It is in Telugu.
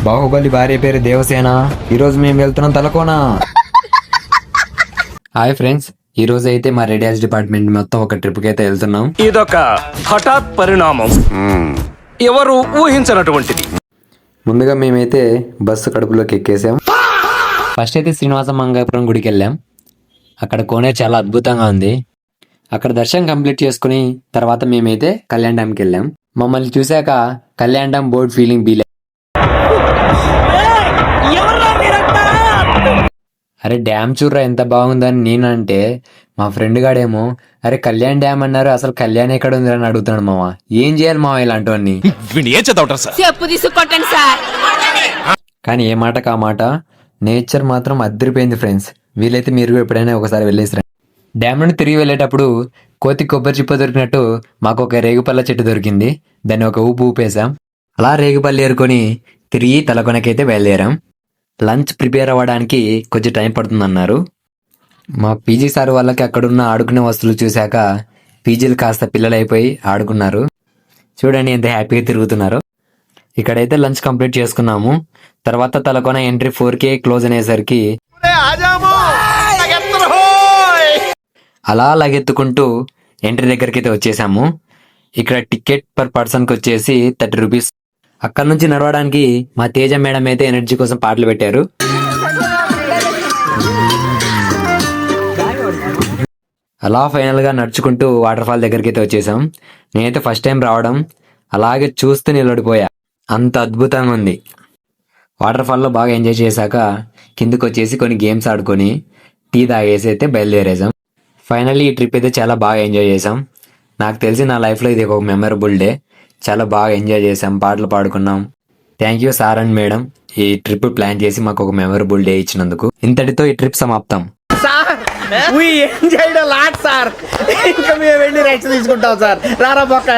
బాహుబలి భార్య పేరు దేవసేన. ఈరోజు మేము వెళ్తున్నాం తలకోన. హాయ్ ఫ్రెండ్స్, ఈ రోజు అయితే మా రెడీస్ డిపార్ట్మెంట్ మొత్తం ఒక ట్రిప్ కి అయితే వెళ్తున్నాం. ఇదొక హఠాత్ పరిణామం, ఎవరు ఊహించినటువంటిది. ముందుగా మేమైతే బస్సు కడుపులోకి ఎక్కేసాం. ఫస్ట్ అయితే శ్రీనివాస మంగాపురం గుడికి వెళ్ళాం. అక్కడ కోనేరు చాలా అద్భుతంగా ఉంది. అక్కడ దర్శనం కంప్లీట్ చేసుకుని తర్వాత మేమైతే కళ్యాణ్ డ్యామ్కి వెళ్ళాం. మమ్మల్ని చూశాక కళ్యాణ్ డ్యామ్ బోర్డ్ ఫీలింగ్ బీలే. అరే డ్యామ్ చూడరా ఎంత బాగుందని నేను అంటే, మా ఫ్రెండ్ గాడేమో అరే కళ్యాణ్ డ్యామ్ అన్నారు, అసలు కళ్యాణ్ ఎక్కడ ఉంది అని అడుగుతున్నాడు. మామ ఏం చేయాలి మామ ఇలాంటివన్నీ? కానీ ఏ మాట కా మాట, నేచర్ మాత్రం అదిరిపోయింది ఫ్రెండ్స్. వీలైతే మీరు ఎప్పుడైనా ఒకసారి వెళ్ళేసి డ్యామ్ నుండి తిరిగి వెళ్ళేటప్పుడు కోతి కొబ్బరి చిప్ప దొరికినట్టు మాకు ఒక రేగుపల్ల చెట్టు దొరికింది. దాన్ని ఒక ఊపు ఊపేశాం. అలా రేగుపల్లి ఏరుకొని తిరిగి తలకొనకైతే బయలుదేరాం. లంచ్ ప్రిపేర్ అవ్వడానికి కొంచెం టైం పడుతుందన్నారు. మా పీజీ సార్ వాళ్ళకి అక్కడున్న ఆడుకునే వస్తువులు చూశాక పీజీలు కాస్త పిల్లలు అయిపోయి ఆడుకున్నారు. చూడండి ఎంత హ్యాపీగా తిరుగుతున్నారు. ఇక్కడైతే లంచ్ కంప్లీట్ చేసుకున్నాము. తర్వాత తలకొన ఎంట్రీ 4K క్లోజ్ అనేసరికి అలా లగెత్తుకుంటూ ఎంట్రీ దగ్గరికి అయితే వచ్చేసాము. ఇక్కడ టికెట్ పర్ పర్సన్కి వచ్చేసి 30 రూపీస్. అక్కడ నుంచి నడవడానికి మా తేజ మేడం అయితే ఎనర్జీ కోసం పాటలు పెట్టారు. అలా ఫైనల్ గా నడుచుకుంటూ వాటర్ ఫాల్ దగ్గరికి అయితే వచ్చేసాం. నేనైతే ఫస్ట్ టైం రావడం, అలాగే చూస్తూ నిలబడిపోయా. అంత అద్భుతంగా ఉంది. వాటర్ ఫాల్లో బాగా ఎంజాయ్ చేశాక కిందకి వచ్చేసి కొన్ని గేమ్స్ ఆడుకొని టీ తాగేసి అయితే బయలుదేరేసాం. ఫైనల్లీ ఈ ట్రిప్ అయితే చాలా బాగా ఎంజాయ్ చేసాం. నాకు తెలిసి నా లైఫ్లో ఇది ఒక మెమరబుల్ డే. చాలా బాగా ఎంజాయ్ చేసాం, పాటలు పాడుకున్నాం. Thank you sir and madam, ఈ ట్రిప్ ప్లాన్ చేసి మాకు ఒక మెమరబుల్ డే ఇచ్చినందుకు. ఇంతటితో ఈ ట్రిప్ సమాప్తం. సార్ ఇంకా మేము వెళ్ళి రెస్ట్ తీసుకుంటాం సార్. రారా పక్క